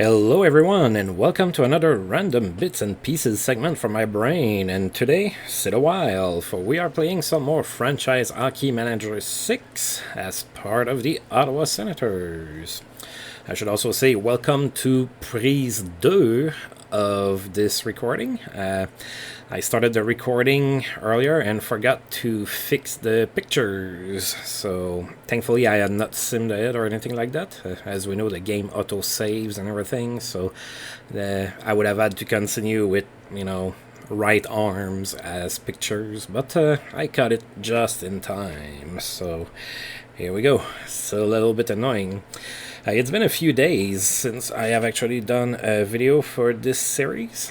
Hello everyone and welcome to another random bits and pieces segment from my brain, and today, sit a while, for we are playing some more Franchise Hockey Manager 6 as part of the Ottawa Senators. I should also say welcome to Prise 2 of this recording. I started the recording earlier and forgot to fix the pictures, so thankfully I had not simmed it or anything like that. As we know, the game auto saves and everything, so I would have had to continue with, right arms as pictures, but I caught it just in time, so here we go. It's a little bit annoying. It's been a few days since I have actually done a video for this series.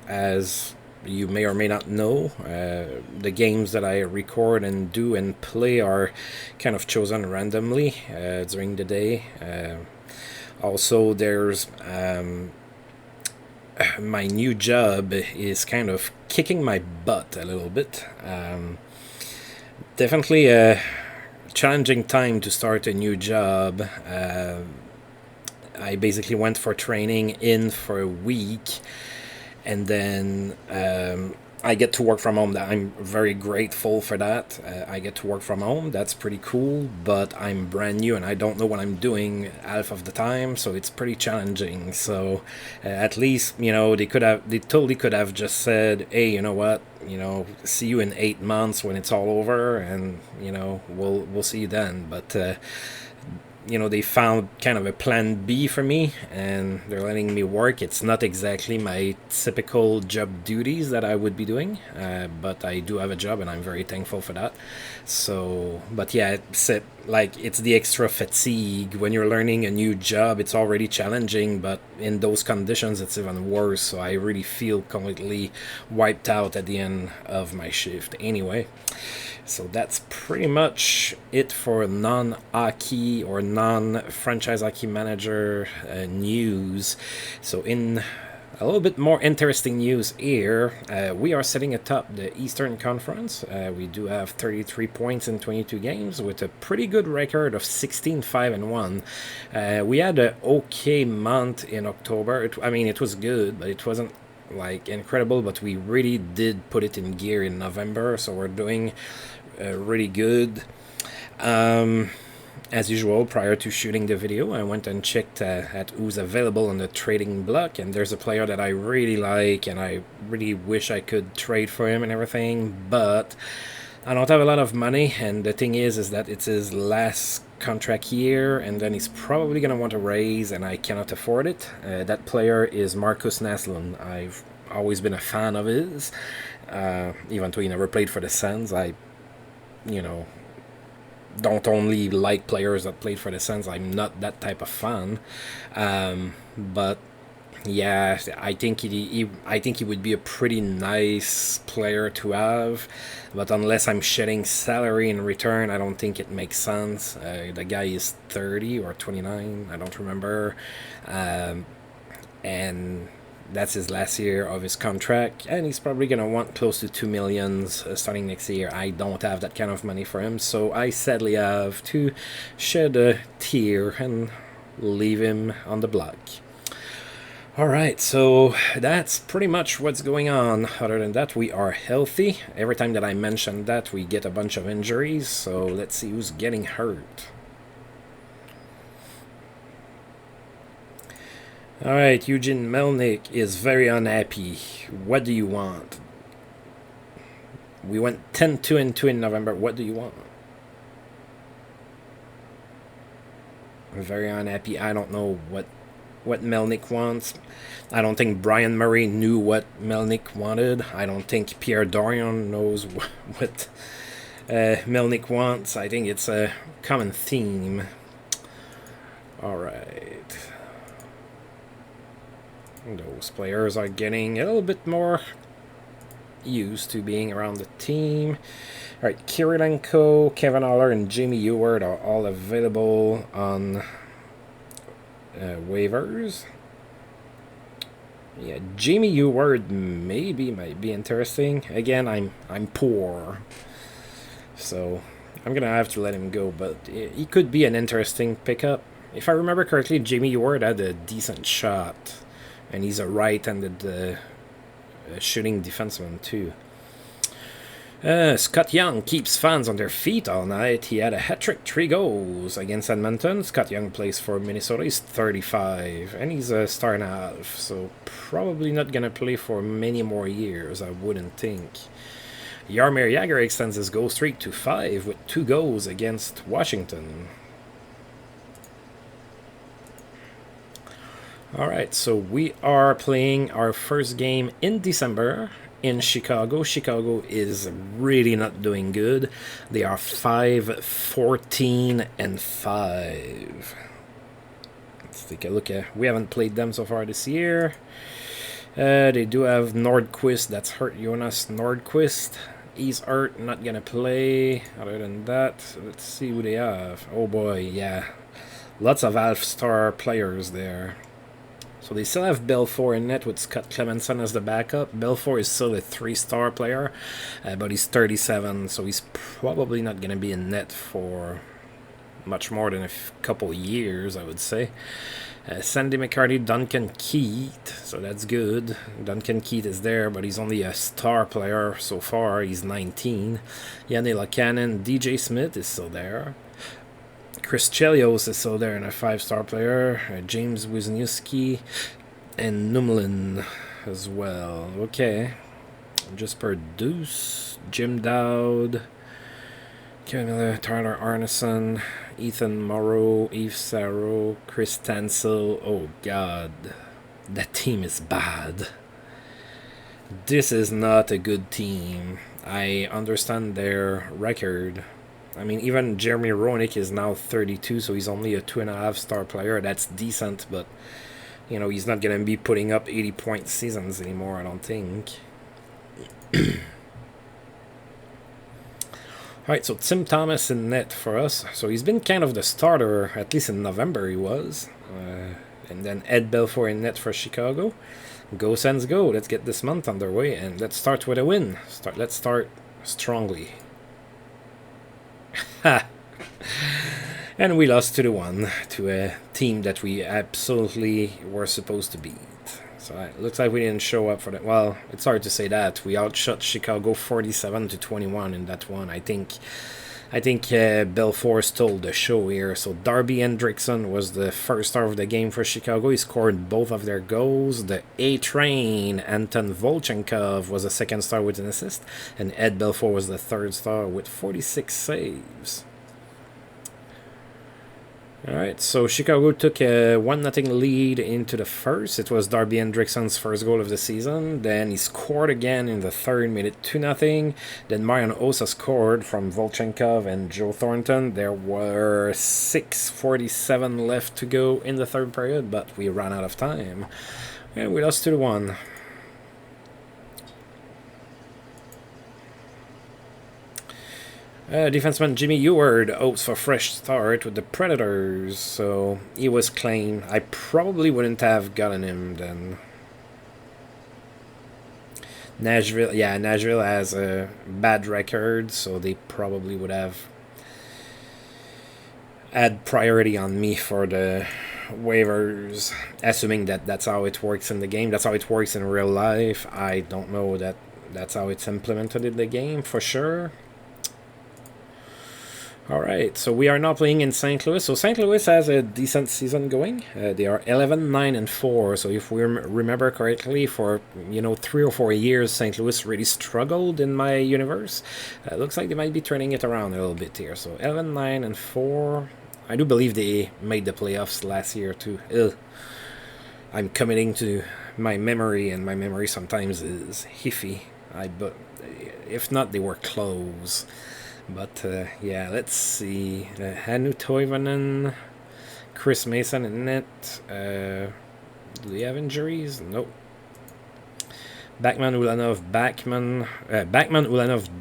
As you may or may not know, the games that I record and do and play are kind of chosen randomly during the day. Also, there's my new job is kind of kicking my butt a little bit. Definitely a challenging time to start a new job. I basically went for training in for a week, and then I get to work from home. I'm very grateful for that. I get to work from home. That's pretty cool, but I'm brand new and I don't know what I'm doing half of the time, so it's pretty challenging. So at least, they totally could have just said, hey, you know what, see you in 8 months when it's all over, and we'll see you then. But they found kind of a plan B for me, and they're letting me work. It's not exactly my typical job duties that I would be doing, but I do have a job, and I'm very thankful for that. So, but yeah, it's the extra fatigue. When you're learning a new job, it's already challenging, but in those conditions, it's even worse. So I really feel completely wiped out at the end of my shift anyway. So that's pretty much it for non-hockey or non-franchise hockey manager news. So in a little bit more interesting news here, we are sitting atop the Eastern Conference. We do have 33 points in 22 games with a pretty good record of 16-5-1. We had an okay month in October. It was good, but it wasn't incredible, but we really did put it in gear in November, so we're doing really good. As usual, prior to shooting the video, I went and checked at who's available on the trading block, and there's a player that I really like, and I really wish I could trade for him and everything, but I don't have a lot of money, and the thing is that it's his last contract year, and then he's probably going to want a raise, and I cannot afford it. That player is Marcus Naslund. I've always been a fan of his, even though he never played for the Sens. I don't only like players that played for the Sens. I'm not that type of fan, but yeah, I think he would be a pretty nice player to have, but unless I'm shedding salary in return, I don't think it makes sense. The guy is 30 or 29, I don't remember, and that's his last year of his contract, and he's probably going to want close to $2 million starting next year. I don't have that kind of money for him, so I sadly have to shed a tear and leave him on the block. Alright, so that's pretty much what's going on. Other than that, we are healthy. Every time that I mention that, we get a bunch of injuries, so let's see who's getting hurt. Alright, Eugene Melnyk is very unhappy. What do you want? We went 10-2-2 in November. What do you want? I'm very unhappy. I don't know what Melnyk wants. I don't think Brian Murray knew what Melnyk wanted. I don't think Pierre Dorion knows what Melnyk wants. I think it's a common theme. Alright. Those players are getting a little bit more used to being around the team. Alright, Kirilenko, Kevin Haller, and Jamie Eward are all available on waivers. Yeah, Jamie Eward might be interesting. Again, I'm poor, so I'm gonna have to let him go, but he could be an interesting pickup. if I remember correctly, Jamie Ewart had a decent shot, and he's a right-handed shooting defenseman too. Scott Young keeps fans on their feet all night. He had a hat-trick, 3 goals against Edmonton. Scott Young plays for Minnesota. He's 35, and he's a star and a half, so probably not going to play for many more years, I wouldn't think. Jaromir Jagr extends his goal streak to 5 with 2 goals against Washington. Alright, so we are playing our first game in December in Chicago. Chicago is really not doing good. They are 5-14-5. Let's take a look at. We haven't played them so far this year. They do have Nordquist. That's hurt. Jonas Nordquist. He's hurt. Not gonna play. Other than that, let's see who they have. Oh boy, yeah, lots of half-star players there. So they still have Belfour in net with Scott Clemenson as the backup. Belfour is still a 3-star player, but he's 37, so he's probably not going to be in net for much more than a couple years, I would say. Sandy McCarty, Duncan Keith, so that's good. Duncan Keith is there, but he's only a star player so far. He's 19. Yanni Lacanen, DJ Smith is still there. Chris Chelios is still there and a 5-star player. James Wisniewski and Numlin as well. Okay. Jesper Deuce, Jim Dowd, Kevin Miller, Tyler Arneson, Ethan Morrow, Yves Sarro, Chris Tansel. Oh god, that team is bad. This is not a good team. I understand their record. I mean, even Jeremy Roenick is now 32, so he's only a 2.5-star player. That's decent, but, you know, he's not going to be putting up 80-point seasons anymore, I don't think. Alright, so Tim Thomas in net for us. So he's been kind of the starter, at least in November he was. And then Ed Belfour in net for Chicago. Go Sens go. Let's get this month underway, and let's start with a win. Let's start strongly. And we lost 2-1 to a team that we absolutely were supposed to beat. So it looks like we didn't show up for that. Well, it's hard to say that. We outshot Chicago 47-21 in that one. I think Belfour stole the show here. So Darby Hendrickson was the first star of the game for Chicago. He scored both of their goals. The A-Train, Anton Volchenkov, was the second star with an assist. And Ed Belfour was the third star with 46 saves. Alright, so Chicago took a 1-0 lead into the first. It was Darby Hendrickson's first goal of the season. Then he scored again in the third, made it 2-0. Then Marian Osa scored from Volchenkov and Joe Thornton. There were 6:47 left to go in the third period, but we ran out of time. And we lost 2-1. Defenseman Jimmy Ewart hopes for a fresh start with the Predators, so he was claimed. I probably wouldn't have gotten him then. Nashville has a bad record, so they probably would have had priority on me for the waivers, assuming that that's how it works in the game. That's how it works in real life. I don't know that that's how it's implemented in the game for sure. Alright, so we are now playing in St. Louis. So St. Louis has a decent season going. They are 11-9-4. So if we remember correctly, for 3 or 4 years, St. Louis really struggled in my universe. Looks like they might be turning it around a little bit here. So 11-9-4. I do believe they made the playoffs last year too. Ugh. I'm committing to my memory, and my memory sometimes is iffy. But if not, they were close. But, yeah, let's see. Hannu Toivonen, Chris Mason in net. Do they have injuries? Nope. Backman, Ulanov,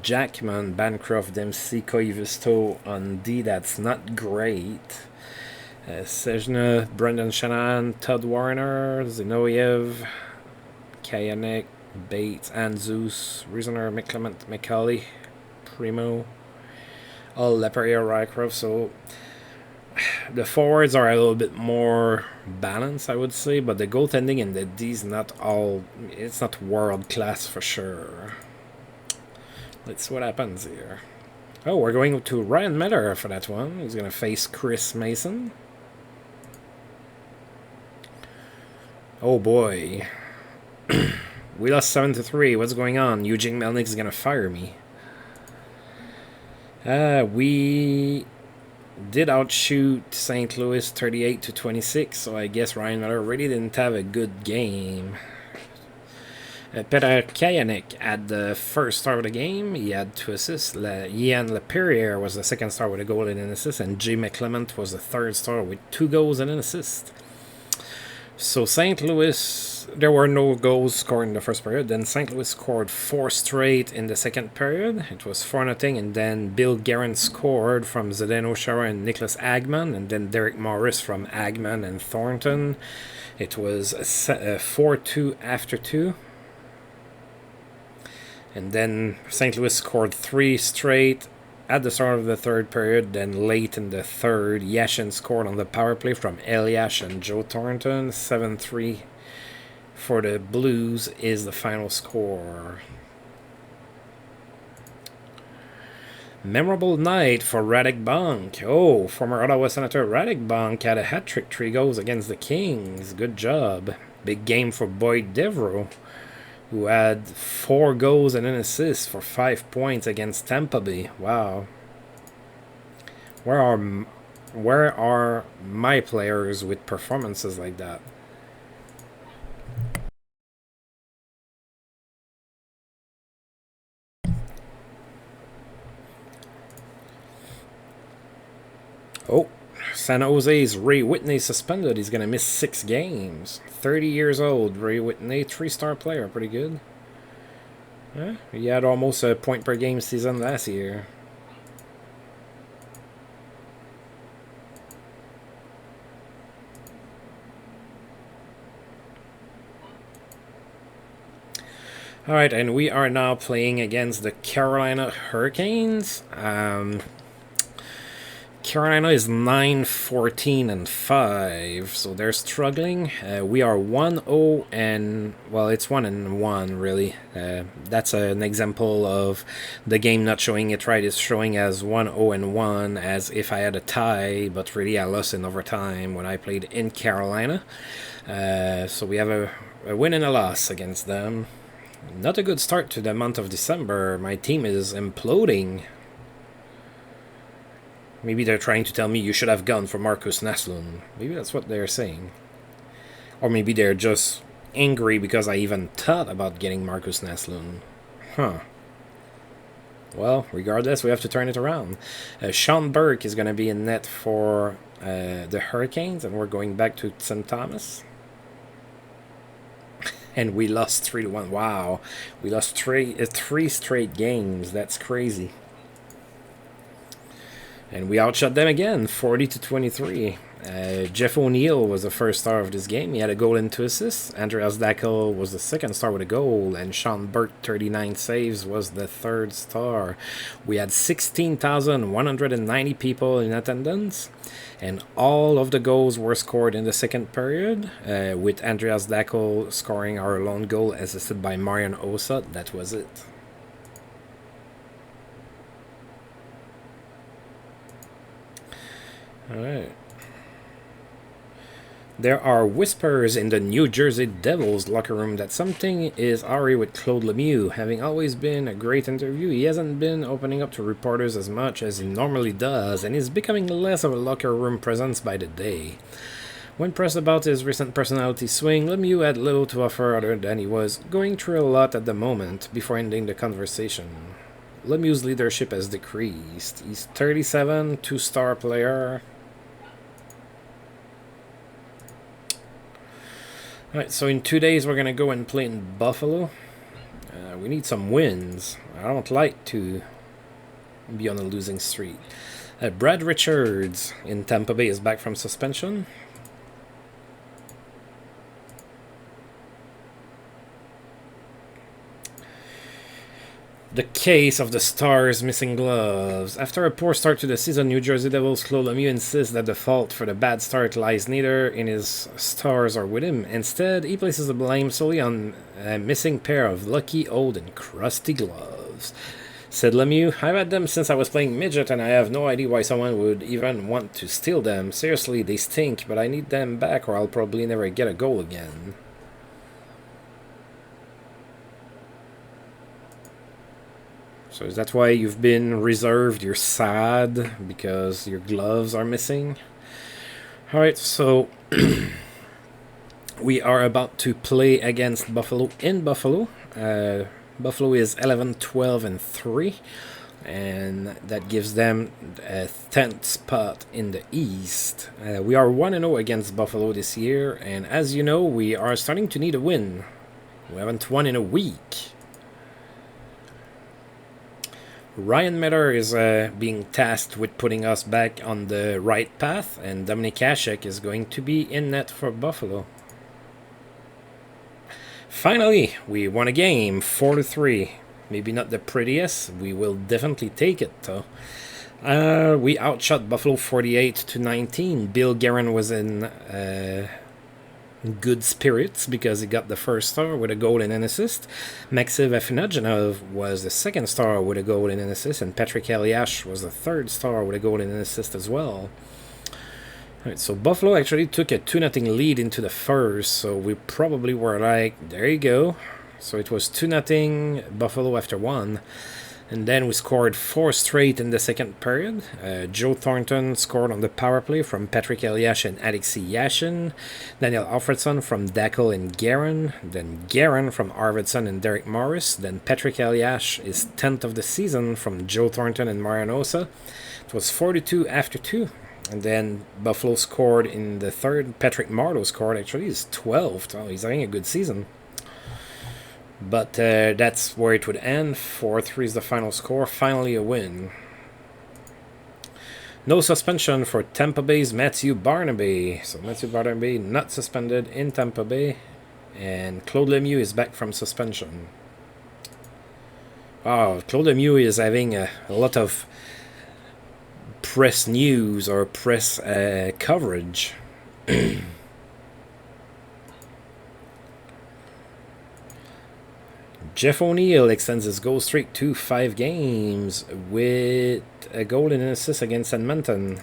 Jackman, Bancroft, Dempsey, Koivisto on D. That's not great. Sejna, Brendan Shannon, Todd Warner, Zinoyev, Kayanek, Bates, Anzus, Riesener, McClement, McCauley, Primo. All Leperia, Rycroft. So The forwards are a little bit more balanced, I would say, but the goaltending and the D's not all. It's not world class for sure. Let's see what happens here. Oh, we're going to Ryan Miller for that one. He's going to face Chris Mason. Oh boy. We lost 7-3. What's going on? Eugene Melnyk is going to fire me. We did outshoot St. Louis 38-26, so I guess Ryan Miller really didn't have a good game. Petr Kajanik had the first star of the game. He had 2 assists. Ian Laperriere was the second star with a goal and an assist, and Jay McClement was the third star with 2 goals and an assist. So St. Louis, there were no goals scored in the first period. Then St. Louis scored 4 straight in the second period. It was 4-0, and then Bill Guerin scored from Zdeno Chara and Nicholas Agman, and then Derek Morris from Agman and Thornton. It was 4-2 after 2. And then St. Louis scored 3 straight at the start of the third period. Then late in the third, Yashin scored on the power play from Eliash and Joe Thornton. 7-3 for the Blues is the final score. Memorable night for Radek Bonk. Oh, former Ottawa Senator Radek Bonk had a hat-trick, 3 goals against the Kings. Good job. Big game for Boyd Devereaux, who had 4 goals and an assist for 5 points against Tampa Bay. Wow. Where are my players with performances like that? Oh, San Jose's Ray Whitney suspended. He's going to miss 6 games. 30 years old, Ray Whitney, 3-star player. Pretty good. Yeah, he had almost a point per game season last year. Alright, and we are now playing against the Carolina Hurricanes. Carolina is 9-14-5, so they're struggling. We are 1-0 and, well, it's 1-1 really. That's an example of the game not showing it right. It's showing as 1-0-1 as if I had a tie, but really I lost in overtime when I played in Carolina. So we have a win and a loss against them. Not a good start to the month of December. My team is imploding. Maybe they're trying to tell me you should have gone for Markus Naslund. Maybe that's what they're saying. Or maybe they're just angry because I even thought about getting Markus Naslund. Huh. Well, regardless, we have to turn it around. Sean Burke is going to be in net for the Hurricanes, and we're going back to St. Thomas. And we lost 3-1. Wow. We lost 3 straight games. That's crazy. And we outshot them again, 40-23. Jeff O'Neill was the first star of this game. He had a goal and 2 assists. Andreas Dackel was the second star with a goal. And Sean Burke, 39 saves, was the third star. We had 16,190 people in attendance. And all of the goals were scored in the second period, with Andreas Dackel scoring our lone goal, assisted by Marian Osa. That was it. Alright. There are whispers in the New Jersey Devils locker room that something is awry with Claude Lemieux. Having always been a great interview, he hasn't been opening up to reporters as much as he normally does, and is becoming less of a locker room presence by the day. When pressed about his recent personality swing, Lemieux had little to offer other than he was going through a lot at the moment before ending the conversation. Lemieux's leadership has decreased. He's 37, 2-star player. Alright, so in 2 days we're going to go and play in Buffalo. We need some wins. I don't like to be on a losing streak. Brad Richards in Tampa Bay is back from suspension. The case of the Stars' missing gloves. After a poor start to the season, New Jersey Devils' Claude Lemieux insists that the fault for the bad start lies neither in his stars or with him. Instead, he places the blame solely on a missing pair of lucky, old, and crusty gloves. Said Lemieux, "I've had them since I was playing midget, and I have no idea why someone would even want to steal them. Seriously, they stink, but I need them back or I'll probably never get a goal again." So is that why you've been reserved? You're sad because your gloves are missing? Alright, so we are about to play against Buffalo in Buffalo. Buffalo is 11-12-3, and that gives them a 10th spot in the East. We are 1-0 against Buffalo this year, and as you know, we are starting to need a win. We haven't won in a week. Ryan Miller is being tasked with putting us back on the right path, and Dominik Hasek is going to be in net for Buffalo. Finally, we won a game, 4-3. Maybe not the prettiest, we will definitely take it though. We outshot Buffalo 48-19. Bill Guerin was in good spirits because he got the first star with a goal and an assist. Maxim Afinogenov was the second star with a goal and an assist, and Patrick Eliash was the third star with a goal and an assist as well. Alright, so Buffalo actually took a 2-0 lead into the first, so we probably were like, there you go. So it was 2-0 Buffalo after 1. And then we scored 4 straight in the second period. Joe Thornton scored on the power play from Patrick Eliash and Alexei Yashin. Daniel Alfredson from Dackel and Guerin. Then Guerin from Arvidsson and Derek Morris. Then Patrick Eliash is 10th of the season from Joe Thornton and Marianosa. It was 4-2 after 2. And then Buffalo scored in the third. Patrick Marleau scored. Actually, he's 12th. Oh, he's having a good season. But that's where it would end. 4-3 is the final score. Finally a win. No suspension for Tampa Bay's Matthew Barnaby. So Matthew Barnaby not suspended in Tampa Bay. And Claude Lemieux is back from suspension. Wow, Claude Lemieux is having a lot of press news or press coverage. Jeff O'Neill extends his goal streak to 5 games with a goal and an assist against Edmonton.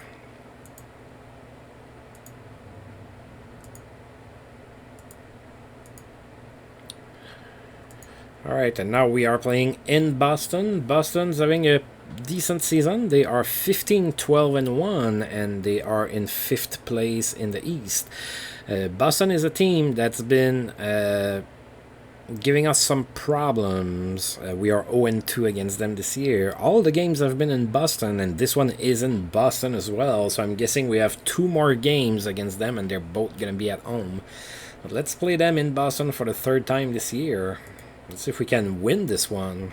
Alright, and now we are playing in Boston. Boston's having a decent season. They are 15-12-1, and they are in 5th place in the East. Boston is a team that's been giving us some problems. We are 0-2 against them this year. All the games have been in Boston, and this one is in Boston as well, so I'm guessing we have 2 more games against them, and they're both going to be at home. But let's play them in Boston for the 3rd time this year. Let's see if we can win this one.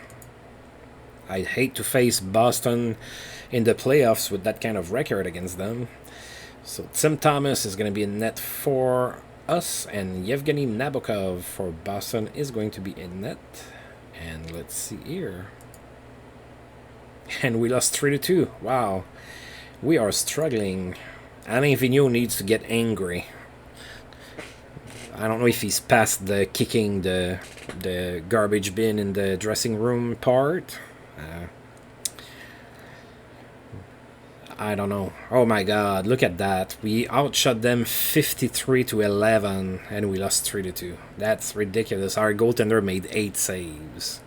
I'd hate to face Boston in the playoffs with that kind of record against them. So Tim Thomas is going to be in net for us, and Yevgeny Nabokov for Boston is going to be in net. And let's see here. And we lost 3-2. Wow. We are struggling. Alain Vigneault needs to get angry. I don't know if he's past the kicking the garbage bin in the dressing room part. I don't know. Oh my god, look at that. We outshot them 53-11 and we lost 3-2. That's ridiculous. Our goaltender made 8 saves.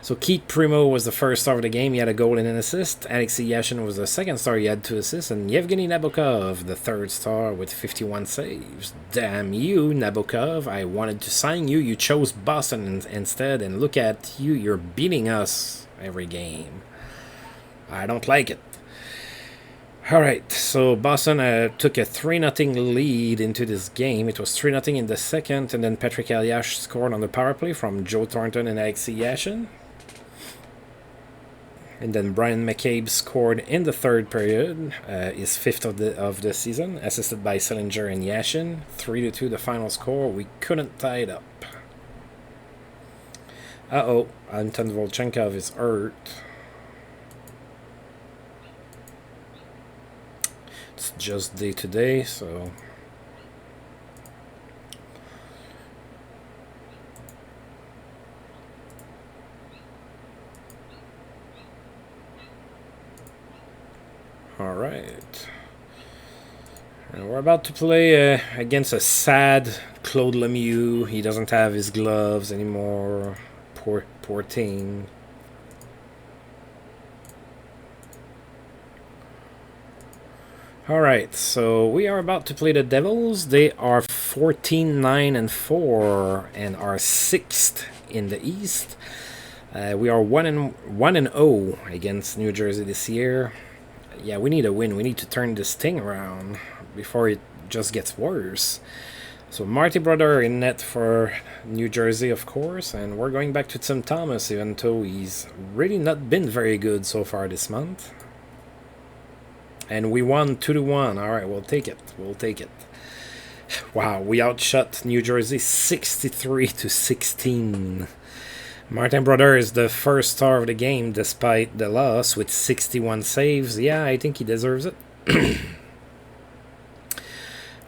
So Keith Primo was the first star of the game. He had a goal and an assist. Alexei Yashin was the second star. He had 2 assists. And Yevgeny Nabokov, the 3rd star with 51 saves. Damn you, Nabokov. I wanted to sign you. You chose Boston instead. And look at you. You're beating us every game. I don't like it. Alright, so Boston took a 3-0 lead into this game. It was 3-0 in the second, and then Patrick Eliash scored on the power play from Joe Thornton and Alexei Yashin. And then Brian McCabe scored in the 3rd period, his 5th of the season, assisted by Sillinger and Yashin. 3-2 the final score. We couldn't tie it up. Uh-oh, Anton Volchenkov is hurt. It's just day-to-day, so... Alright. And we're about to play against a sad Claude Lemieux. He doesn't have his gloves anymore. Poor thing. Alright, so we are about to play the Devils. They are 14-9-4 and are 6th in the East. We are 1-0 against New Jersey this year. Yeah, we need a win. We need to turn this thing around before it just gets worse. So Marty Brodeur in net for New Jersey, of course, and we're going back to Tim Thomas, even though he's really not been very good so far this month. And we won 2-1. All right, we'll take it. We'll take it. Wow, we outshot New Jersey 63-16. Martin Brodeur is the first star of the game despite the loss with 61 saves. Yeah, I think he deserves it.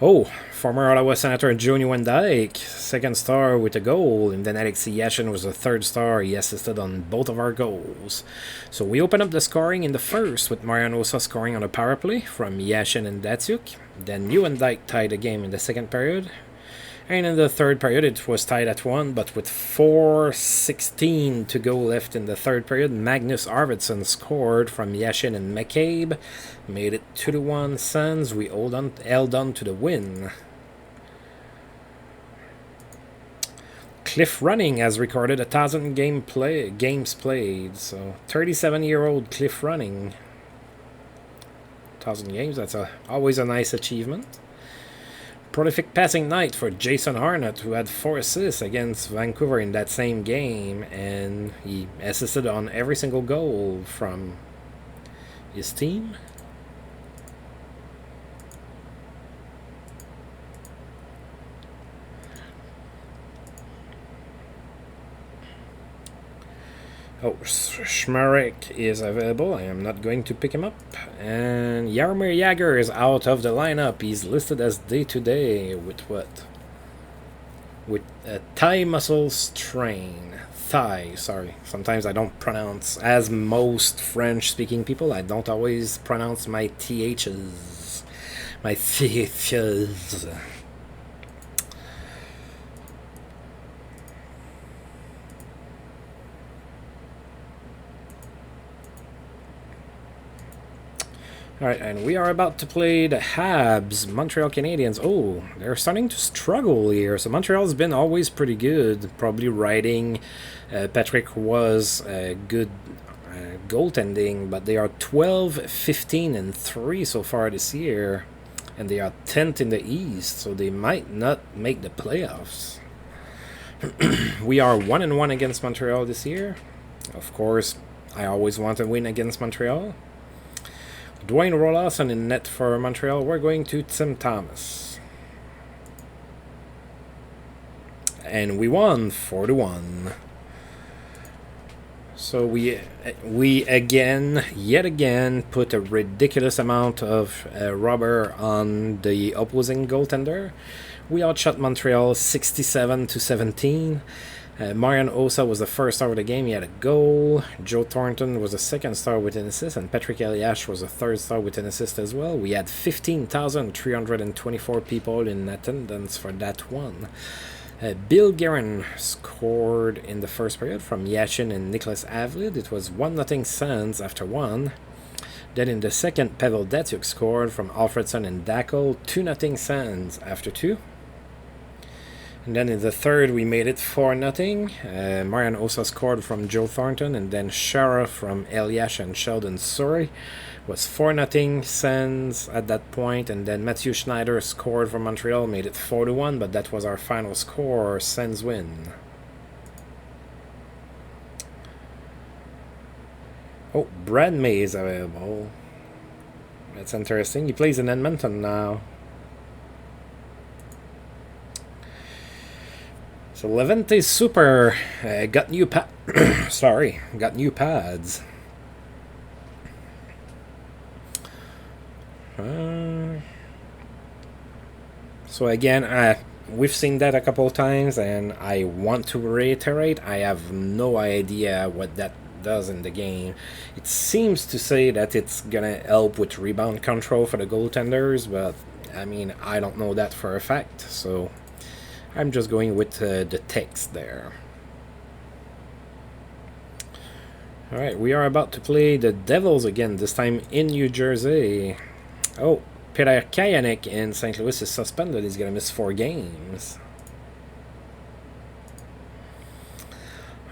Oh, former Ottawa Senator Eugene Melnyk, second star with a goal, and then Alexei Yashin was the third star. He assisted on both of our goals. So we open up the scoring in the first with Marian Hossa scoring on a power play from Yashin and Datsyuk. Then Melnyk tied the game in the second period. And in the third period, it was tied at 1, but with 4:16 to go left in the third period, Magnus Arvidsson scored from Yashin and McCabe, made it 2-1 Sens. We held on to the win. Cliff Running has recorded 1,000 games played, so 37-year-old Cliff Running. 1,000 games, that's always a nice achievement. Prolific passing night for Jason Harnett, who had 4 assists against Vancouver in that same game, and he assisted on every single goal from his team. Oh, Schmarek is available. I am not going to pick him up. And Jaromir Jagr is out of the lineup. He's listed as day-to-day with what? With a thigh muscle strain. Thigh, sorry. Sometimes I don't pronounce, as most French-speaking people, I don't always pronounce my THs. My THs. Alright, and we are about to play the Habs, Montreal Canadiens. Oh, they're starting to struggle here. So Montreal's been always pretty good, probably riding Patrick was good goaltending, but they are 12-15-3 so far this year, and they are 10th in the East, so they might not make the playoffs. We are 1-1 against Montreal this year. Of course, I always want to win against Montreal. Dwayne Rollasson in net for Montreal. We're going to Tim Thomas. And we won 4-1. So we yet again, put a ridiculous amount of rubber on the opposing goaltender. We outshot Montreal 67-17. Marian Hossa was the first star of the game. He had a goal. Joe Thornton was the second star with an assist, and Patrick Elias was the third star with an assist as well. We had 15,324 people in attendance for that one. Bill Guerin scored in the first period from Yashin and Nicholas Avlid. It was 1-0 Sens after 1. Then in the second, Pavel Datsyuk scored from Alfredson and Dackel. 2-0 Sens after 2. And then in the third, we made it 4-0. Marian Hossa scored from Joe Thornton, and then Shara from Elias and Sheldon Surrey was 4-0 Sens at that point. And then Matthew Schneider scored from Montreal, made it 4-1, but that was our final score. Sens win. Oh, Brad May is available. That's interesting. He plays in Edmonton now. So Levante Super got new got new pads. So again, we've seen that a couple of times, and I want to reiterate, I have no idea what that does in the game. It seems to say that it's gonna help with rebound control for the goaltenders, but I mean, I don't know that for a fact, so I'm just going with the text there. Alright, we are about to play the Devils again, this time in New Jersey. Oh, Peter Kayanek in St. Louis is suspended. He's going to miss 4 games.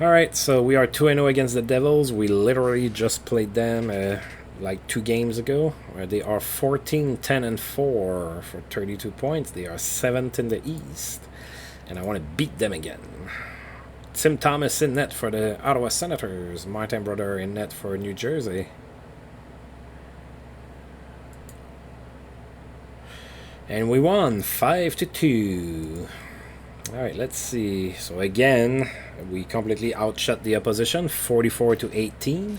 Alright, so we are 2-0 against the Devils. We literally just played them like 2 games ago. They are 14-10-4 for 32 points. They are 7th in the East. And I want to beat them again. Tim Thomas in net for the Ottawa Senators. Martin Brodeur in net for New Jersey. And we won 5-2. Alright, let's see. So again, we completely outshot the opposition, 44-18.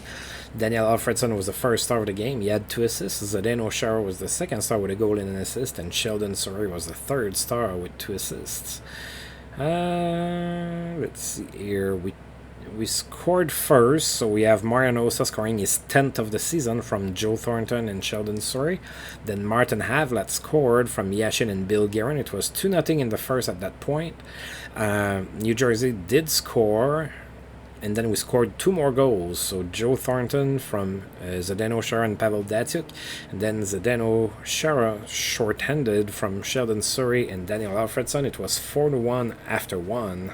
Daniel Alfredson was the first star of the game. He had 2 assists. Zdeno Chara was the second star with a goal and an assist. And Sheldon Surrey was the third star with 2 assists. Let's see here. We scored first, so we have Marianosa scoring his 10th of the season from Joe Thornton and Sheldon Surrey. Then Martin Havlat scored from Yashin and Bill Guerin. It was 2-0 in the first at that point. New Jersey did score, and then we scored 2 more goals. So Joe Thornton from Zdeno Chara and Pavel Datsyuk, and then Zdeno Chara short-handed from Sheldon Surrey and Daniel Alfredson. It was 4-1 after 1.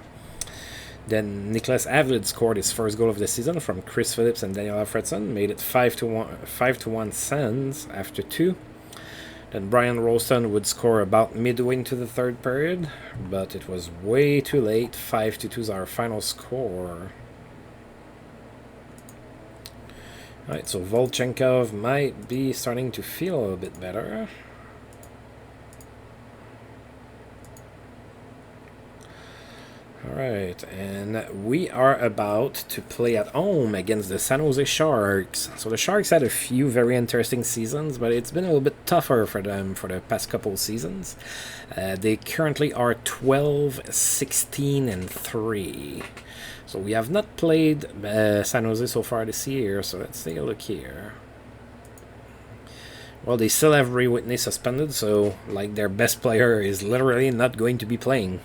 Then Nicholas Avlid scored his first goal of the season from Chris Phillips and Daniel Alfredson, made it 5-1 Sens after 2. Then Brian Rolston would score about midway into the third period, but it was way too late. 5-2 is our final score. Alright, so Volchenkov might be starting to feel a bit better. Alright, and we are about to play at home against the San Jose Sharks. So the Sharks had a few very interesting seasons, but it's been a little bit tougher for them for the past couple seasons. They currently are 12-16-3. So we have not played San Jose so far this year, so let's take a look here. Well, they still have Ray Whitney suspended, so like their best player is literally not going to be playing.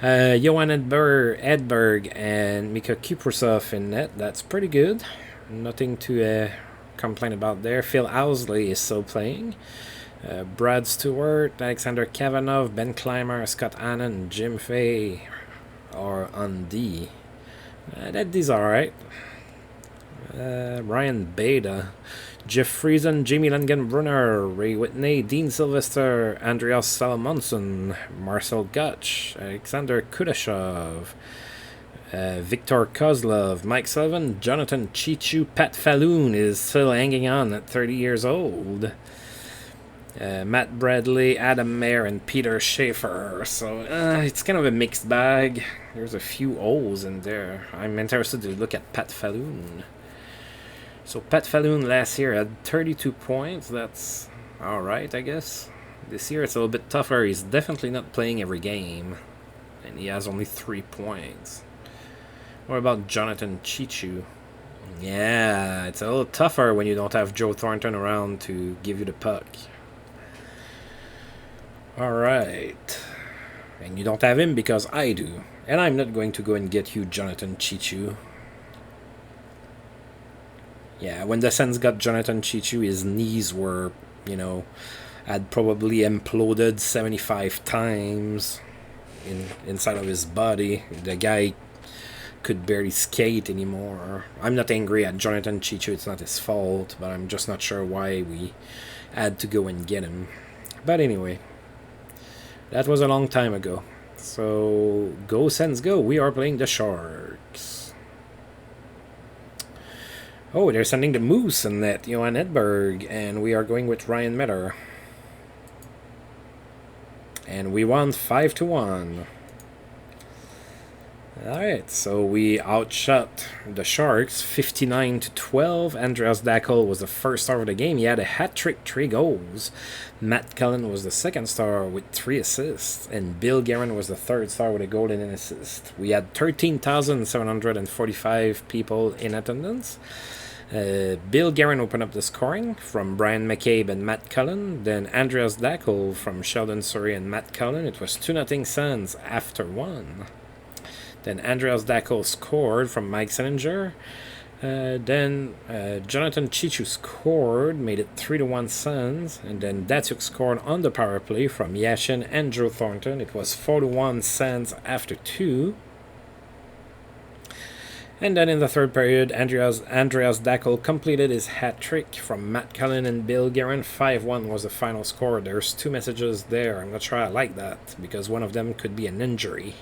Johan Edberg and Mika Kuprasov in net. That's pretty good. Nothing to complain about there. Phil Owsley is still playing. Brad Stewart, Alexander Kavanagh, Ben Clymer, Scott Annan, Jim Fay are on D. These are alright. Ryan Beda, Jeff Friesen, Jamie Langenbrunner, Ray Whitney, Dean Sylvester, Andreas Salomonson, Marcel Gutsch, Alexander Kudashov, Viktor Kozlov, Mike Sullivan, Jonathan Chichu, Pat Falloon is still hanging on at 30 years old. Matt Bradley, Adam Mayer, and Peter Schaefer. So it's kind of a mixed bag. There's a few O's in there. I'm interested to look at Pat Falloon. So Pat Falloon last year had 32 points. That's alright, I guess. This year it's a little bit tougher. He's definitely not playing every game. And he has only 3 points. What about Jonathan Chichu? Yeah, it's a little tougher when you don't have Joe Thornton around to give you the puck. Alright. And you don't have him because I do. And I'm not going to go and get you Jonathan Chichu. Yeah, when the Sens got Jonathan Chichu, his knees were, had probably imploded 75 times inside of his body. The guy could barely skate anymore. I'm not angry at Jonathan Chichu, it's not his fault, but I'm just not sure why we had to go and get him. But anyway, that was a long time ago. So, go Sens go, we are playing the Sharks. Oh, they're sending the Moose in net, Johan Edberg, and we are going with Ryan Miller. And we won 5-1. Alright, so we outshot the Sharks 59-12. Andreas Dackel was the first star of the game. He had a hat trick, 3 goals. Matt Cullen was the second star with 3 assists. And Bill Guerin was the third star with a goal and an assist. We had 13,745 people in attendance. Bill Guerin opened up the scoring from Brian McCabe and Matt Cullen. Then Andreas Dackel from Sheldon Surrey and Matt Cullen. It was 2-0 Sens after 1. Then Andreas Dackel scored from Mike Selinger. Then Jonathan Chichu scored, made it 3-1 Sens. And then Datsuk scored on the power play from Yashin and Joe Thornton. It was 4-1 Sens after 2. And then in the third period, Andreas Dackel completed his hat trick from Matt Cullen and Bill Guerin. 5-1 was the final score. There's 2 messages there. I'm not sure I like that because one of them could be an injury.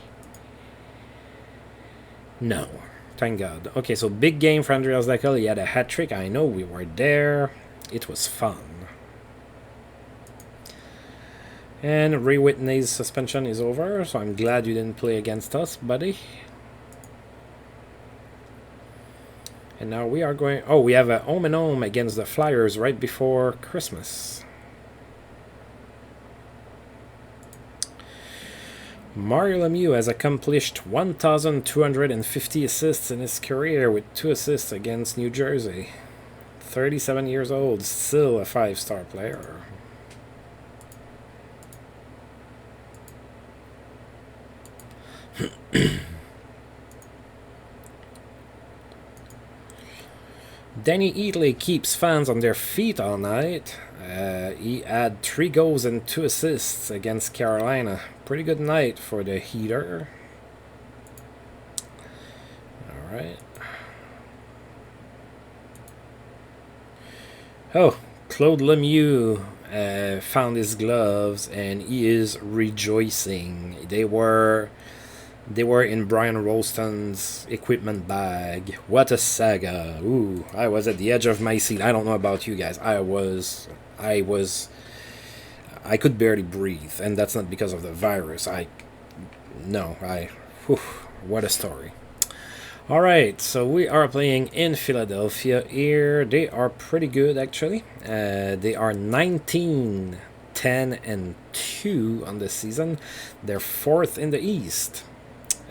No, thank God. Okay, so big game for Andreas Dackel. He had a hat trick. I know we were there. It was fun. And Ray Whitney's suspension is over, so I'm glad you didn't play against us, buddy. And now we are going... Oh, we have a home and home against the Flyers right before Christmas. Mario Lemieux has accomplished 1,250 assists in his career with 2 assists against New Jersey. 37 years old, still a 5-star player. Danny Eatley keeps fans on their feet all night. He had 3 goals and 2 assists against Carolina. Pretty good night for the Heater. Alright. Oh, Claude Lemieux found his gloves and he is rejoicing. They were in Brian Rolston's equipment bag. What a saga. Ooh, I was at the edge of my seat. I don't know about you guys. I could barely breathe, and that's not because of the virus. What a story. Alright, so we are playing in Philadelphia here. They are pretty good, actually. They are 19, 10, and 2 on the season. They're 4th in the East.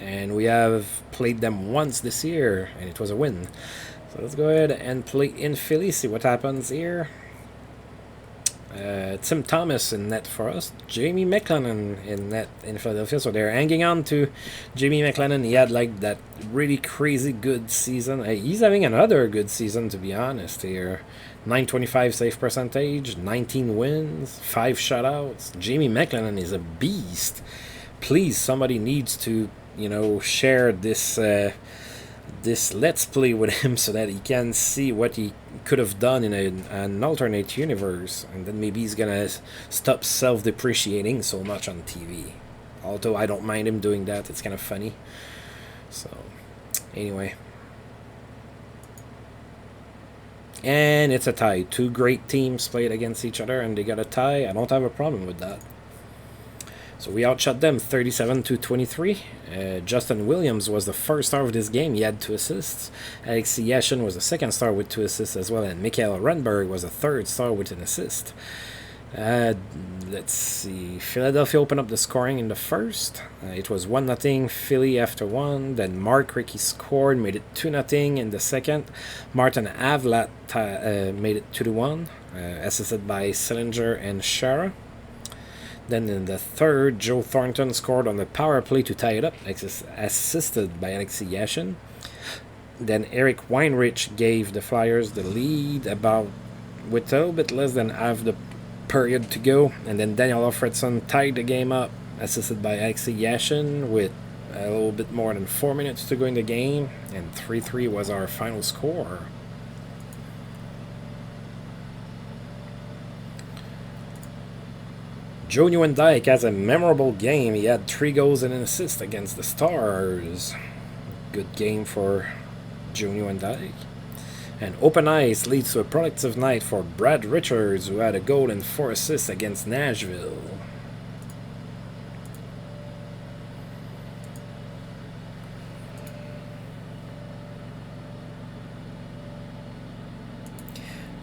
And we have played them once this year, and it was a win. So let's go ahead and play in Philly, see what happens here. Tim Thomas in net for us. Jamie McLennan in net in Philadelphia. So they're hanging on to Jamie McLennan. He had like that really crazy good season. He's having another good season, to be honest here. 925 save percentage, 19 wins, 5 shutouts. Jamie McLennan is a beast. Please, somebody needs to, share this this Let's Play with him so that he can see what he could have done in an alternate universe, and then maybe he's gonna stop self-depreciating so much on TV. Although I don't mind him doing that, it's kind of funny. So, anyway. And it's a tie. 2 great teams played against each other and they got a tie. I don't have a problem with that. So we outshot them 37-23. Justin Williams was the first star of this game. He had 2 assists. Alexei Yashin was the second star with 2 assists as well. And Mikael Renberg was the third star with an assist. Let's see. Philadelphia opened up the scoring in the first. It was 1-0 Philly after 1. Then Mark Rickey scored, made it 2-0 in the second. Martin Avlat made it 2-1, assisted by Selinger and Shara. Then in the third, Joe Thornton scored on the power play to tie it up, assisted by Alexei Yashin. Then Eric Weinrich gave the Flyers the lead with a little bit less than half the period to go. And then Daniel Alfredson tied the game up, assisted by Alexei Yashin with a little bit more than 4 minutes to go in the game. And 3-3 was our final score. Joe Nieuwendyk has a memorable game. He had 3 goals and an assist against the Stars. Good game for Joe Nieuwendyk. And open ice leads to a productive night for Brad Richards, who had a goal and 4 assists against Nashville.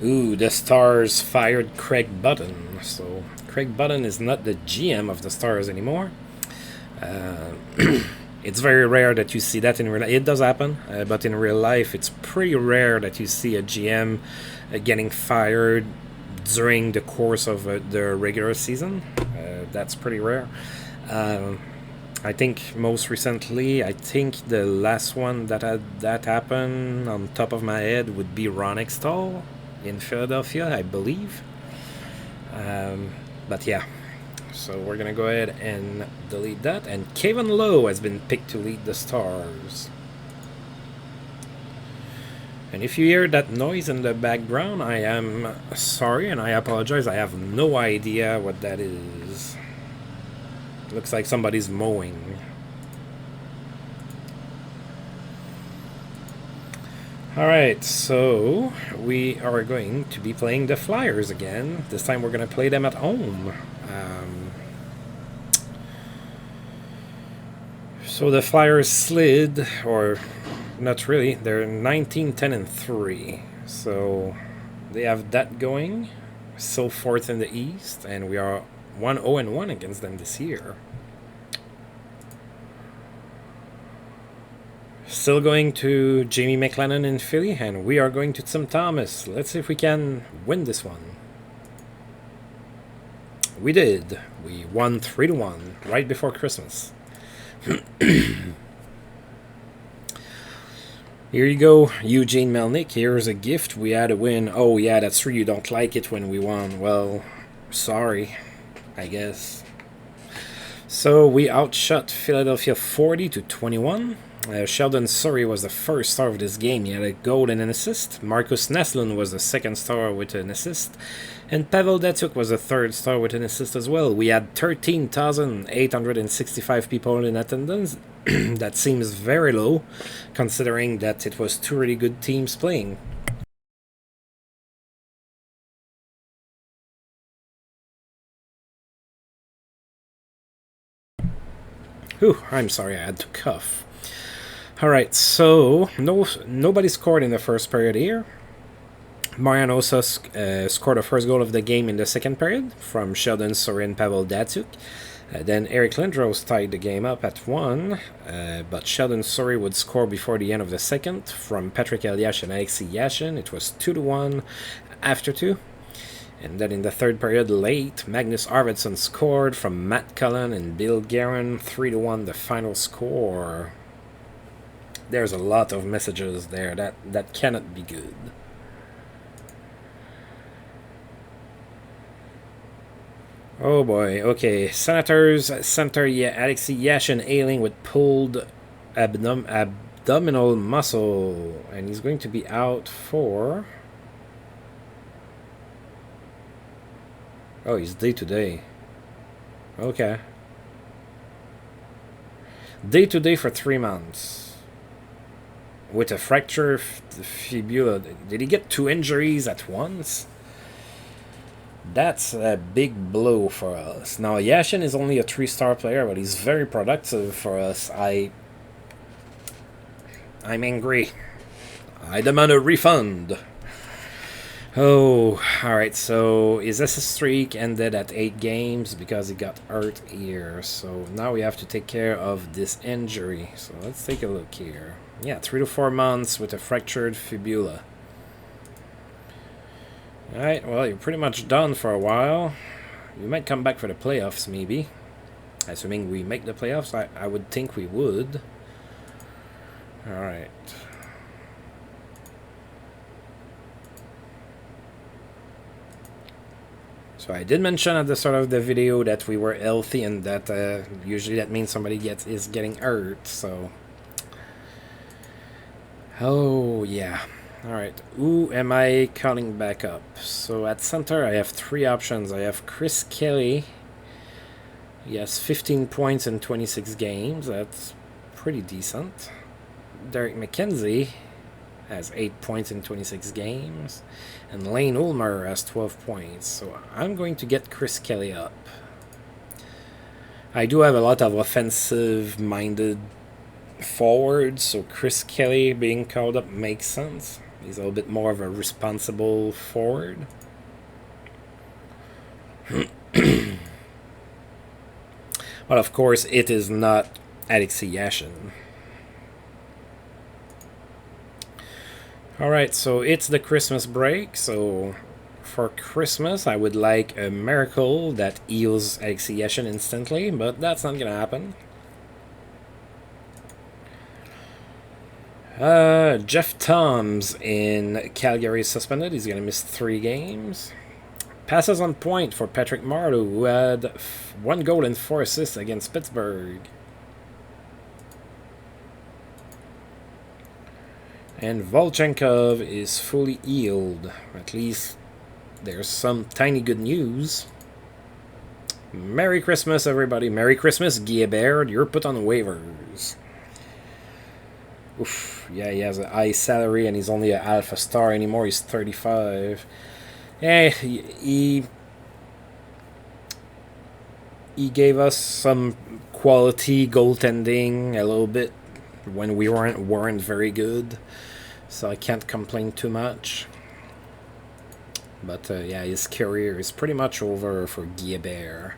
Ooh, the Stars fired Craig Button. So Craig Button is not the GM of the Stars anymore. Uh, it's very rare that you see that in real life. It does happen, but in real life, it's pretty rare that you see a GM getting fired during the course of the regular season. That's pretty rare. Um, I think most recently, I think the last one that had that happen on top of my head would be Ron Extall in Philadelphia, I believe. Um, but yeah, so we're gonna go ahead and delete that. And Kevin Lowe has been picked to lead the Stars. And if you hear that noise in the background, I am sorry and I apologize. I have no idea what that is. Looks like somebody's mowing. Alright, so we are going to be playing the Flyers again. This time we're going to play them at home. So the Flyers slid, or not really, they're 19, 10, and 3. So they have that going. So fourth in the East, and we are 1-0-1 against them this year. Still going to Jamie McLennan in Philly, and we are going to Tim Thomas. Let's see if we can win this one. We did. We won 3-1 right before Christmas. Here you go, Eugene Melnyk. Here's a gift. We had a win. Oh yeah, that's true. You don't like it when we won. Well, sorry, I guess. So we outshot Philadelphia 40-21. Sheldon Surrey was the first star of this game. He had a goal and an assist. Marcus Naslund was the second star with an assist. And Pavel Datsyuk was the third star with an assist as well. We had 13,865 people in attendance. That seems very low, considering that it was two really good teams playing. Whew, I'm sorry, I had to cough. Alright, so nobody scored in the first period here. Marian Osa scored the first goal of the game in the second period from Sheldon Surrey and Pavel Datsyuk. Then Eric Lindros tied the game up at 1, but Sheldon Surrey would score before the end of the second from Patrick Elias and Alexei Yashin. It was 2-1 after 2. And then in the third period, late, Magnus Arvidsson scored from Matt Cullen and Bill Guerin. 3-1 the final score. There's a lot of messages there. That cannot be good. Oh boy. Okay. Senators center Alexei Yashin ailing with pulled abdominal muscle, and he's going to be out for. Oh, he's day to day. Okay. Day to day for 3 months. With a fracture fibula. Did he get 2 injuries at once? That's a big blow for us. Now, Yashin is only a 3-star player, but he's very productive for us. I'm angry. I demand a refund. Oh, alright, so his SS streak ended at 8 games because he got hurt here. So now we have to take care of this injury. So let's take a look here. Yeah, 3 to 4 months with a fractured fibula. Alright, well, you're pretty much done for a while. You might come back for the playoffs, maybe. Assuming we make the playoffs, I would think we would. Alright. So I did mention at the start of the video that we were healthy, and that usually that means somebody is getting hurt, so... Oh, yeah. Alright, who am I calling back up? So at center I have 3 options. I have Chris Kelly. He has 15 points in 26 games. That's pretty decent. Derek McKenzie has 8 points in 26 games. And Lane Ulmer has 12 points. So I'm going to get Chris Kelly up. I do have a lot of offensive-minded forwards, so Chris Kelly being called up makes sense. He's a little bit more of a responsible forward. But of course, it is not Alexei Yashin. Alright, so it's the Christmas break. So for Christmas, I would like a miracle that heals Alexei Yashin instantly, but that's not going to happen. Jeff Toms in Calgary is suspended. He's going to miss 3 games. Passes on point for Patrick Marleau, who had 1 goal and 4 assists against Pittsburgh. And Volchenkov is fully healed. At least there's some tiny good news. Merry Christmas, everybody. Merry Christmas, Guilbert. You're put on waivers. Oof. Yeah, he has a high salary and he's only an alpha star anymore. He's 35. Yeah, he gave us some quality goaltending a little bit when we weren't very good, so I can't complain too much. But yeah, his career is pretty much over for Guilbert.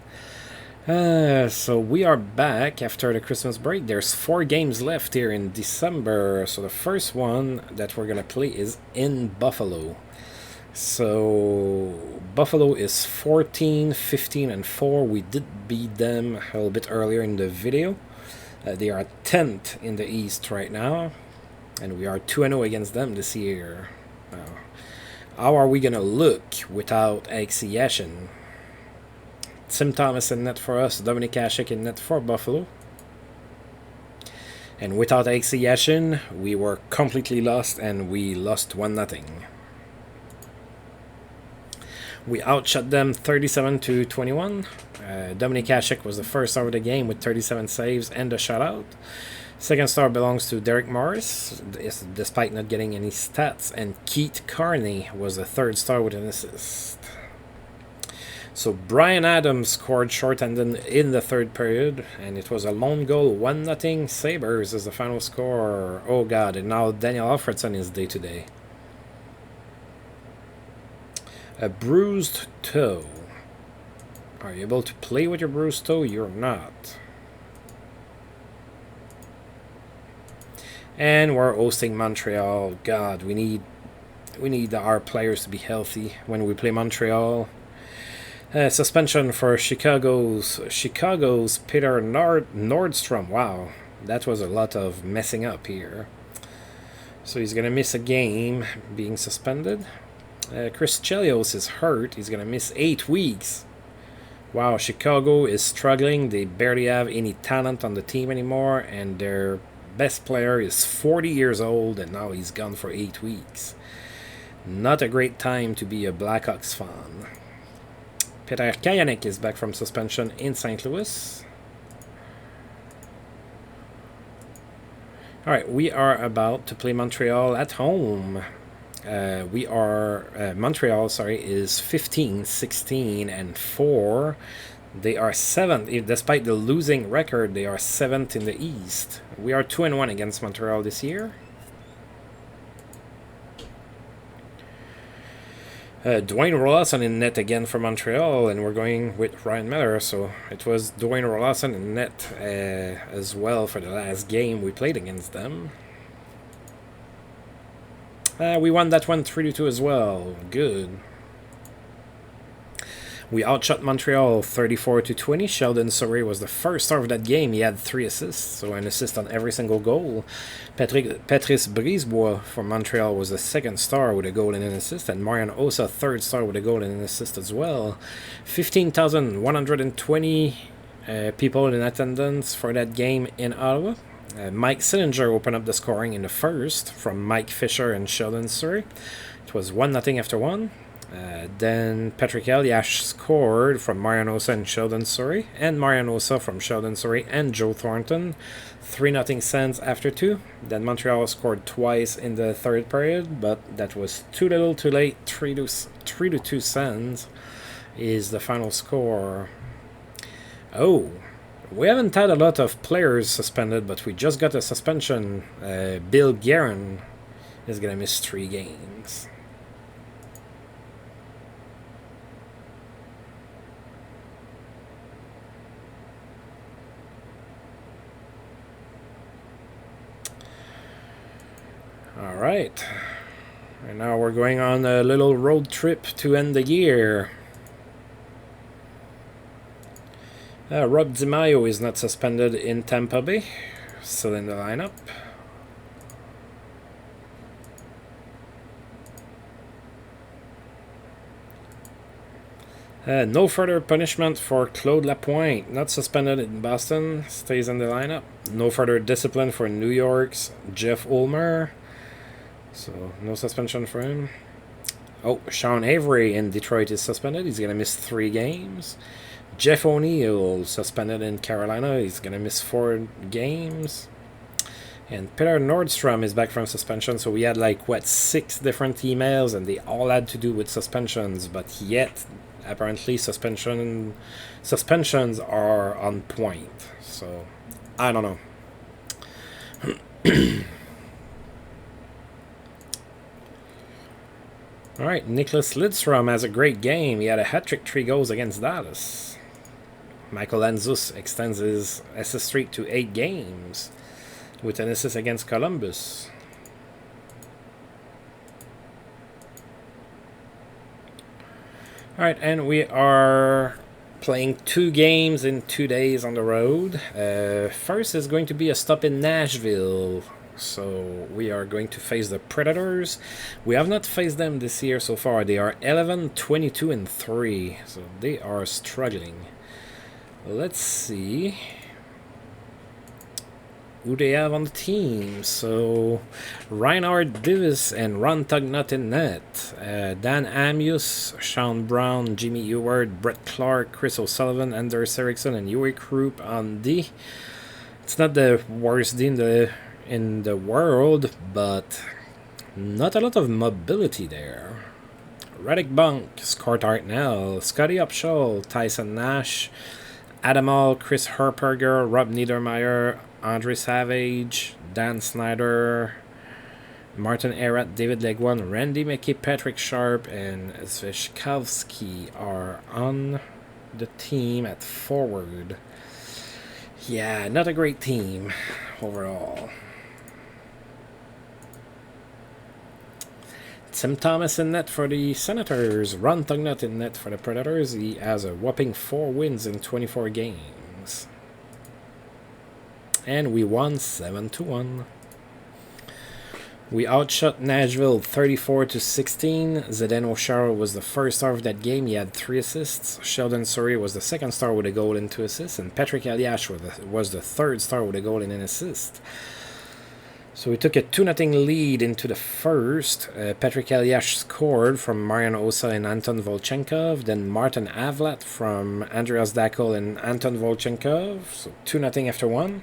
So we are back after the Christmas break. There's 4 games left here in December. So the first one that we're gonna play is in Buffalo. So Buffalo is 14, 15, and 4. We did beat them a little bit earlier in the video. They are 10th in the East right now, and we are 2-0 against them this year. How are we gonna look without Alexei Yashin? Tim Thomas in net for us, Dominik Hasek in net for Buffalo. And without Alexei Yashin, we were completely lost, and we lost 1-0. We outshot them 37-21. Dominik Hasek was the first star of the game with 37 saves and a shutout. Second star belongs to Derek Morris, despite not getting any stats. And Keith Carney was the third star with an assist. So Brian Adams scored shorthanded in the third period, and it was a lone goal, 1-0 Sabres is the final score. Oh god, and now Daniel Alfredson is day-to-day. A bruised toe. Are you able to play with your bruised toe? You're not. And we're hosting Montreal. God, we need our players to be healthy when we play Montreal. Suspension for Chicago's Peter Nordstrom. Wow, that was a lot of messing up here. So he's gonna miss a game, being suspended. Chris Chelios is hurt. He's going to miss 8 weeks. Wow, Chicago is struggling. They barely have any talent on the team anymore, and their best player is 40 years old, and now he's gone for 8 weeks. Not a great time to be a Blackhawks fan. Peter Kajanek is back from suspension in St. Louis. Alright, we are about to play Montreal at home. Montreal, is 15, 16, and 4. They are 7th. Despite the losing record, they are 7th in the East. We are 2-1 against Montreal this year. Dwayne Roloson in net again for Montreal, and we're going with Ryan Miller. So it was Dwayne Roloson in net as well for the last game we played against them. We won that one 3-2 as well. Good. We outshot Montreal 34-20. Sheldon Surrey was the first star of that game. He had 3 assists, so an assist on every single goal. Patrice Brisebois from Montreal was the second star with a goal and an assist, and Marian Osa, third star with a goal and an assist as well. 15,120 people in attendance for that game in Ottawa. Mike Sillinger opened up the scoring in the first from Mike Fisher and Sheldon Surrey. It was 1-0 after 1. Then Patrick Eliash scored from Marian Osa and Sheldon Surrey, and Marian Osa from Sheldon Surrey and Joe Thornton. 3-0 Sens after 2. Then Montreal scored twice in the third period, but that was too little too late. 3-2 Sens is the final score. Oh, we haven't had a lot of players suspended, but we just got a suspension. Bill Guerin is going to miss 3 games. All right. And now we're going on a little road trip to end the year. Rob DiMaio is not suspended in Tampa Bay. Still in the lineup. No further punishment for Claude Lapointe. Not suspended in Boston. Stays in the lineup. No further discipline for New York's Jeff Ulmer. So no suspension for him. Oh, Sean Avery in Detroit is suspended. He's going to miss 3 games. Jeff O'Neill suspended in Carolina. He's going to miss 4 games. And Peter Nordstrom is back from suspension. So we had 6 different emails, and they all had to do with suspensions. But yet, apparently, suspensions are on point. So I don't know. All right, Nicholas Lidstrom has a great game. He had a hat-trick, 3 goals against Dallas. Michael Lanzus extends his assist streak to 8 games with an assist against Columbus. All right, and we are playing 2 games in 2 days on the road. First is going to be a stop in Nashville. So we are going to face the Predators. We have not faced them this year so far. They are 11, 22, and 3. So they are struggling. Let's see who they have on the team. So Reinhard Divis and Ron Tugnut in net. Dan Amius, Sean Brown, Jimmy Ewart, Brett Clark, Chris O'Sullivan, Anders Eriksson, and Yuri Krupp on D. It's not the worst D in the world, but not a lot of mobility there. Radek Bunk, Scott Hartnell, Scotty Upshall, Tyson Nash, Adam Hall, Chris Herperger, Rob Niedermeyer, Andre Savage, Dan Snyder, Martin Erat, David Leguan, Randy Mickey, Patrick Sharp, and Zvishkovsky are on the team at forward. Yeah, not a great team overall. Tim Thomas in net for the Senators. Ron Tugnut in net for the Predators. He has a whopping 4 wins in 24 games. And we won 7-1. We outshot Nashville 34-16. Zdeno Chara was the first star of that game. He had 3 assists. Sheldon Surrey was the second star with a goal and 2 assists. And Patrick Eliash was the third star with a goal and an assist. So we took a 2-0 lead into the first. Patrick Eliash scored from Marian Osa and Anton Volchenkov. Then Martin Avlat from Andreas Dackl and Anton Volchenkov. So 2-0 after 1.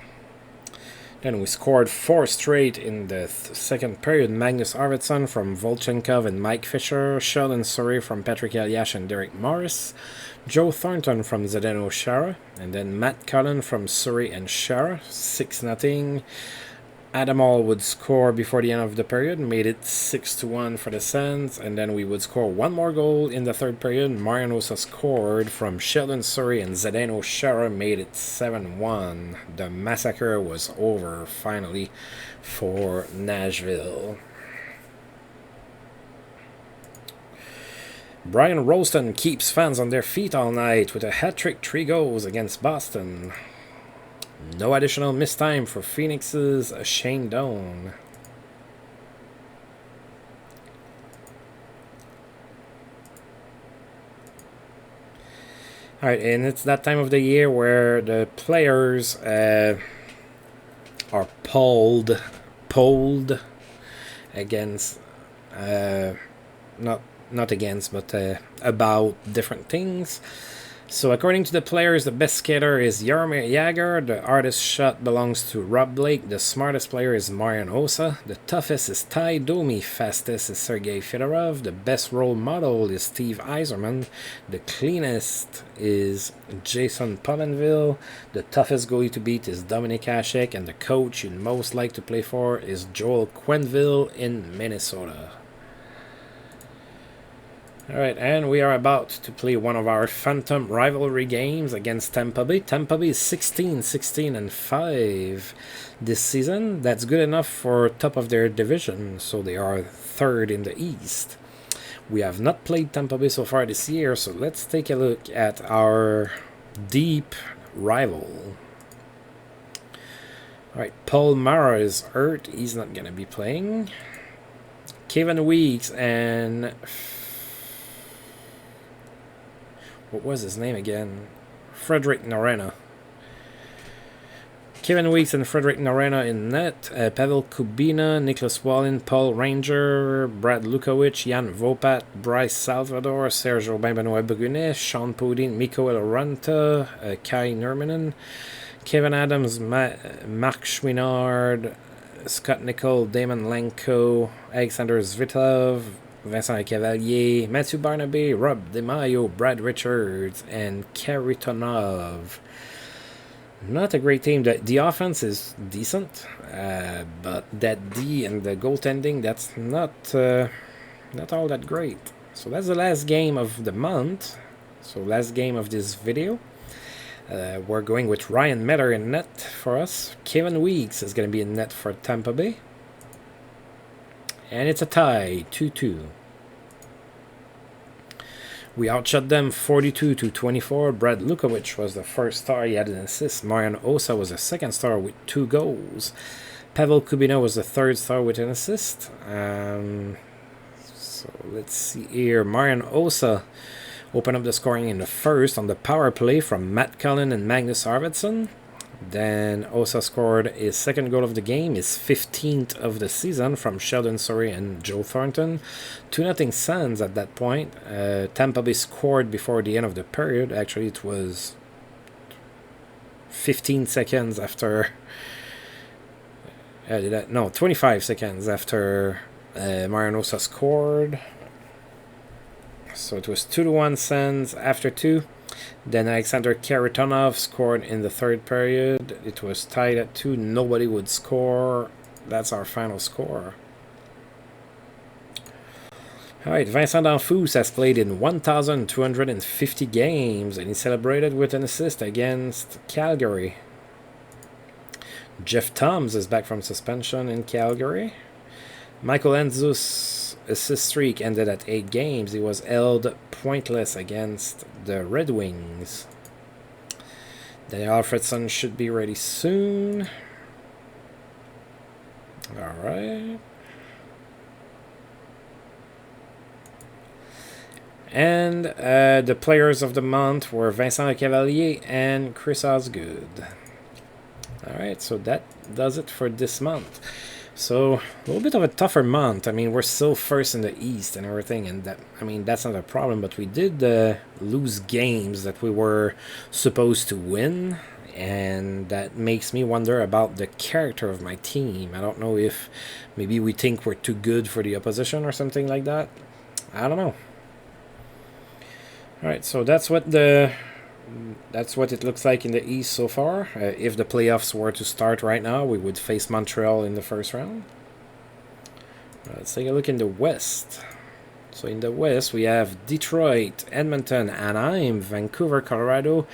Then we scored 4 straight in the second period. Magnus Arvidsson from Volchenkov and Mike Fisher. Sheldon Surrey from Patrick Eliash and Derek Morris. Joe Thornton from Zdeno Chara. And then Matt Cullen from Surrey and Chara. 6-0. Adam Hall would score before the end of the period, made it 6-1 for the Sens, and then we would score 1 more goal in the third period. Marian Osa scored from Sheldon Surrey, and Zdeno Chara made it 7-1. The massacre was over, finally, for Nashville. Brian Rolston keeps fans on their feet all night with a hat-trick, 3 goals against Boston. No additional missed time for Phoenix's Shane Doan. Alright, and it's that time of the year where the players are polled against, not against, but about different things. So according to the players, the best skater is Jaromir Jagr, the hardest shot belongs to Rob Blake, the smartest player is Marian Hossa, the toughest is Ty Domi, fastest is Sergei Fedorov, the best role model is Steve Yzerman, the cleanest is Jason Pominville, the toughest goalie to beat is Dominic Hasek, and the coach you'd most like to play for is Joel Quenneville in Minnesota. Alright, and we are about to play one of our Phantom rivalry games against Tampa Bay. Tampa Bay is 16-16-5 this season. That's good enough for top of their division, so they are third in the East. We have not played Tampa Bay so far this year, so let's take a look at our deep rival. Alright, Paul Mara is hurt. He's not going to be playing. Kevin Weeks and... what was his name again? Frederick Norena. Kevin Weeks and Frederick Norena in net. Pavel Kubina, Nicholas Wallin, Paul Ranger, Brad Lukowicz, Jan Vopat, Bryce Salvador, Serge Aubin-Benoit Brunet, Sean Podine, Mikko Eloranta, Kai Nurminen, Kevin Adams, Mark Chouinard, Scott Nicol, Damon Lenko, Alexander Zvitov, Vincent Cavalier, Matthew Barnaby, Rob DeMaio, Brad Richards, and Karitonov. Not a great team. The offense is decent, but that D and the goaltending, that's not all that great. So that's the last game of the month. So last game of this video. We're going with Ryan Metter in net for us. Kevin Weeks is going to be in net for Tampa Bay. And it's a tie, 2-2. We outshot them 42-24. Brad Lukowicz was the first star. He had an assist. Marian Hossa was the second star with 2 goals. Pavel Kubina was the third star with an assist. So let's see here. Marian Hossa opened up the scoring in the first on the power play from Matt Cullen and Magnus Arvidsson. Then Hossa scored his second goal of the game, his 15th of the season from Sheldon Surrey and Joe Thornton. 2-0 Sens at that point. Tampa Bay scored before the end of the period. Actually, it was 15 seconds after... 25 seconds after Marian Hossa scored. So it was 2-1 Sens after 2. Then Alexander Karitonov scored in the third period. It was tied at 2. Nobody would score. That's our final score. Alright, Vincent Danfous has played in 1,250 games, and he celebrated with an assist against Calgary. Jeff Toms is back from suspension in Calgary. Michael Enzus' assist streak ended at 8 games. He was held pointless against the Red Wings. Daniel Alfredson should be ready soon. Alright. And the players of the month were Vincent Cavalier and Chris Osgood. Alright, so that does it for this month. So, a little bit of a tougher month. I mean, we're still first in the East and everything, and that, I mean, that's not a problem, but we did lose games that we were supposed to win, and that makes me wonder about the character of my team. I don't know if maybe we think we're too good for the opposition or something like that. I don't know. Alright, so that's what it looks like in the East so far. If the playoffs were to start right now, we would face Montreal in the first round. Let's take a look in the West. So in the West, we have Detroit, Edmonton, Anaheim, Vancouver, Colorado,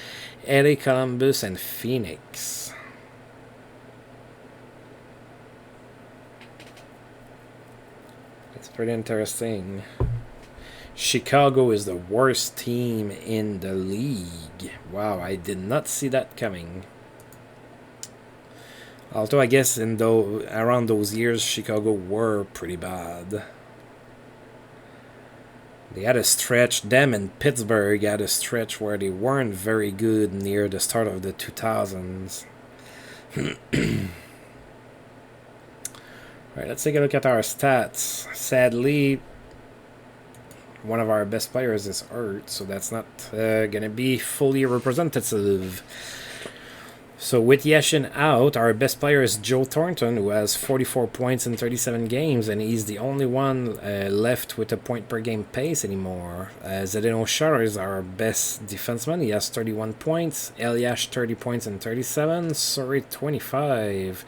LA, Columbus, and Phoenix. That's pretty interesting. Chicago is the worst team in the league. Wow, I did not see that coming. Although I guess around those years, Chicago were pretty bad. They had a stretch, them and Pittsburgh had a stretch where they weren't very good near the start of the 2000s. Alright, let's take a look at our stats. Sadly, one of our best players is hurt, so that's not going to be fully representative. So with Yashin out, our best player is Joe Thornton, who has 44 points in 37 games, and he's the only one left with a point-per-game pace anymore. Zdeno Chara is our best defenseman. He has 31 points. Elias 30 points in 37. Sorry, 25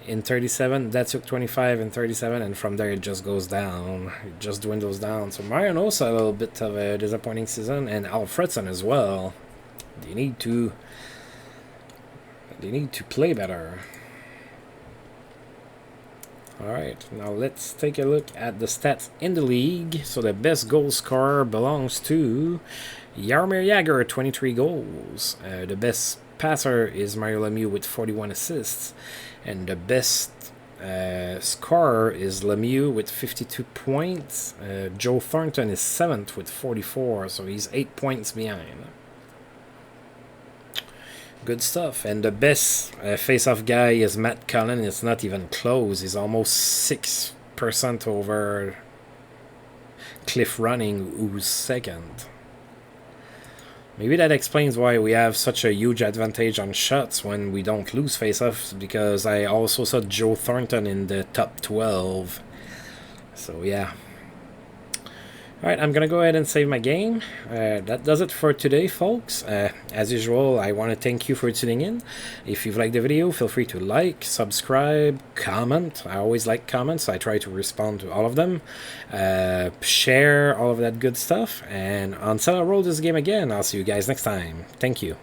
in 37. Datsuk 25 in 37, and from there it just goes down. It just dwindles down. So Marian also a little bit of a disappointing season, and Alfredson as well. They need to play better. Alright, now let's take a look at the stats in the league. So the best goal scorer belongs to Jaromir Jagr, 23 goals. The best passer is Mario Lemieux with 41 assists. And the best scorer is Lemieux with 52 points. Joe Thornton is 7th with 44, so he's 8 points behind. Good stuff. And the best face-off guy is Matt Cullen. It's not even close. He's almost 6% over Cliff Running, who's second. Maybe that explains why we have such a huge advantage on shots when we don't lose face-offs, because I also saw Joe Thornton in the top 12. So yeah. Alright, I'm going to go ahead and save my game. That does it for today, folks. As usual, I want to thank you for tuning in. If you've liked the video, feel free to like, subscribe, comment. I always like comments. I try to respond to all of them. Share all of that good stuff. And until I roll this game again, I'll see you guys next time. Thank you.